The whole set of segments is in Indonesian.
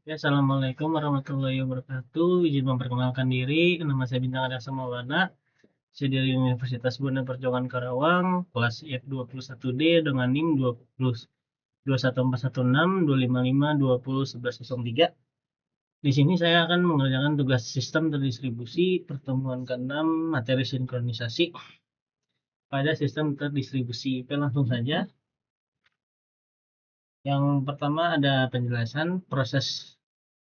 Ya, Assalamualaikum warahmatullahi wabarakatuh. Izin memperkenalkan diri, nama saya Bintang Adaksa Maulana. Saya dari Universitas Bunda Perjuangan Karawang, kelas IF21D dengan NIM 2141625521103. Di sini saya akan mengerjakan tugas sistem terdistribusi pertemuan ke-6 materi sinkronisasi pada sistem terdistribusi. Oke, langsung saja. Yang pertama ada penjelasan proses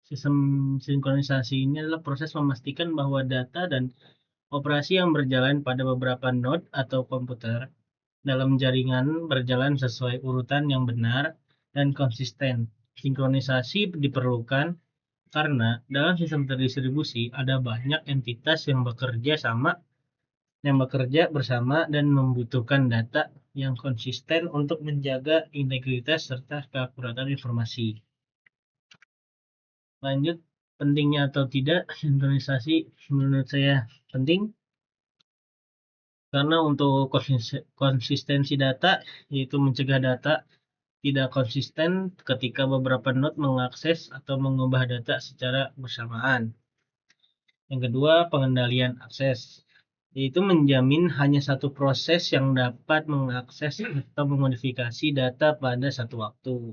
sistem sinkronisasi ini adalah proses memastikan bahwa data dan operasi yang berjalan pada beberapa node atau komputer dalam jaringan berjalan sesuai urutan yang benar dan konsisten. Sinkronisasi diperlukan karena dalam sistem terdistribusi ada banyak entitas yang bekerja bersama dan membutuhkan data yang konsisten untuk menjaga integritas serta keakuratan informasi. Lanjut, pentingnya atau tidak sinkronisasi menurut saya penting karena untuk konsistensi data, yaitu mencegah data tidak konsisten ketika beberapa node mengakses atau mengubah data secara bersamaan. Yang kedua, pengendalian akses, yaitu menjamin hanya satu proses yang dapat mengakses atau memodifikasi data pada satu waktu.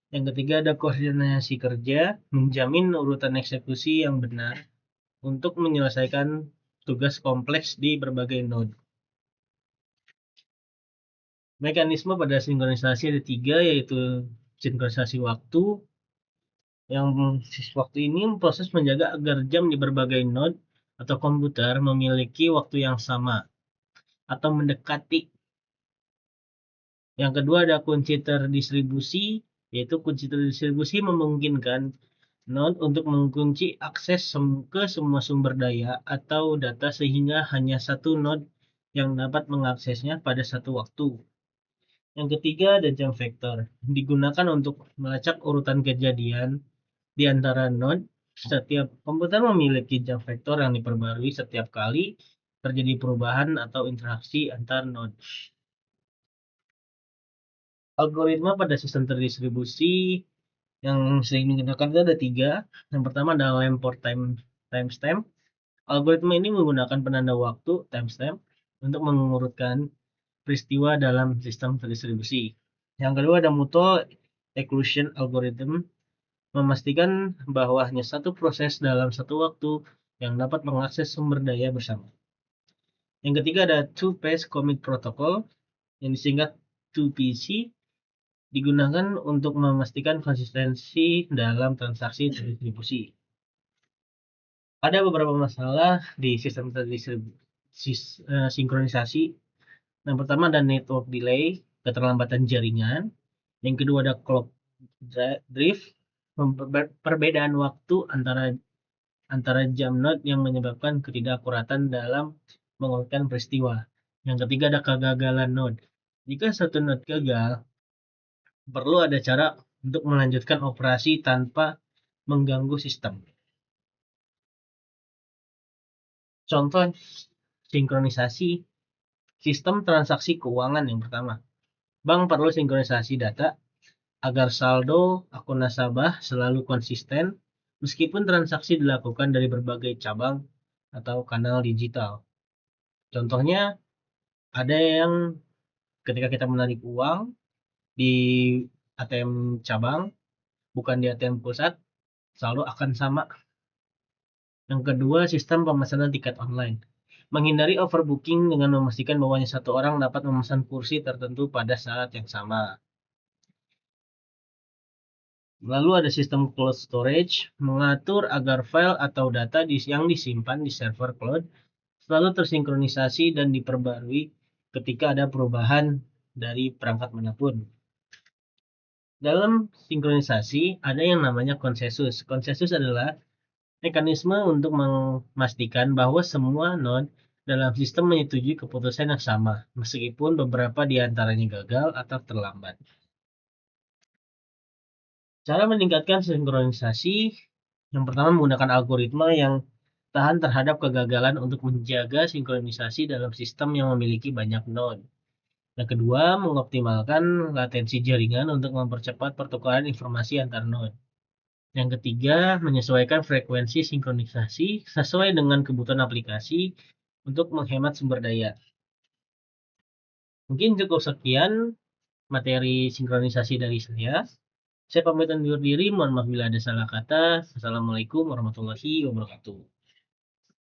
Yang ketiga, ada koordinasi kerja, menjamin urutan eksekusi yang benar untuk menyelesaikan tugas kompleks di berbagai node. Mekanisme pada sinkronisasi ada tiga, yaitu sinkronisasi waktu. Yang waktu ini proses menjaga agar jam di berbagai node atau komputer memiliki waktu yang sama atau mendekati. Yang kedua ada kunci terdistribusi, yaitu kunci terdistribusi memungkinkan node untuk mengunci akses ke semua sumber daya atau data sehingga hanya satu node yang dapat mengaksesnya pada satu waktu. Yang ketiga ada jam vektor, digunakan untuk melacak urutan kejadian di antara node. Setiap komputer memiliki jam vektor yang diperbarui setiap kali terjadi perubahan atau interaksi antar node. Algoritma pada sistem terdistribusi yang sering digunakan itu ada tiga. Yang pertama adalah Lamport timestamp. Algoritma ini menggunakan penanda waktu timestamp untuk mengurutkan peristiwa dalam sistem terdistribusi. Yang kedua ada mutual exclusion algorithm, memastikan bahwa hanya satu proses dalam satu waktu yang dapat mengakses sumber daya bersama. Yang ketiga ada two-phase commit protocol yang disingkat 2PC, digunakan untuk memastikan konsistensi dalam transaksi terdistribusi. Ada beberapa masalah di sistem terdistribusi sinkronisasi. Yang pertama ada network delay, keterlambatan jaringan. Yang kedua ada clock drift, perbedaan waktu antara jam node yang menyebabkan ketidakakuratan dalam mengurutkan peristiwa. Yang ketiga ada kegagalan node. Jika satu node gagal, perlu ada cara untuk melanjutkan operasi tanpa mengganggu sistem. Contoh sinkronisasi sistem transaksi keuangan yang pertama. Bank perlu sinkronisasi data agar saldo akun nasabah selalu konsisten meskipun transaksi dilakukan dari berbagai cabang atau kanal digital. Contohnya, ada yang ketika kita menarik uang di ATM cabang, bukan di ATM pusat, saldo akan sama. Yang kedua, sistem pemesanan tiket online. Menghindari overbooking dengan memastikan bahwa hanya satu orang dapat memesan kursi tertentu pada saat yang sama. Lalu ada sistem cloud storage, mengatur agar file atau data yang disimpan di server cloud selalu tersinkronisasi dan diperbarui ketika ada perubahan dari perangkat manapun. Dalam sinkronisasi ada yang namanya konsensus. Konsensus adalah mekanisme untuk memastikan bahwa semua node dalam sistem menyetujui keputusan yang sama, meskipun beberapa di antaranya gagal atau terlambat. Cara meningkatkan sinkronisasi, yang pertama menggunakan algoritma yang tahan terhadap kegagalan untuk menjaga sinkronisasi dalam sistem yang memiliki banyak node. Yang kedua, mengoptimalkan latensi jaringan untuk mempercepat pertukaran informasi antar node. Yang ketiga, menyesuaikan frekuensi sinkronisasi sesuai dengan kebutuhan aplikasi untuk menghemat sumber daya. Mungkin cukup sekian materi sinkronisasi dari saya. Saya pamit undur diri, mohon maaf bila ada salah kata. Assalamualaikum warahmatullahi wabarakatuh.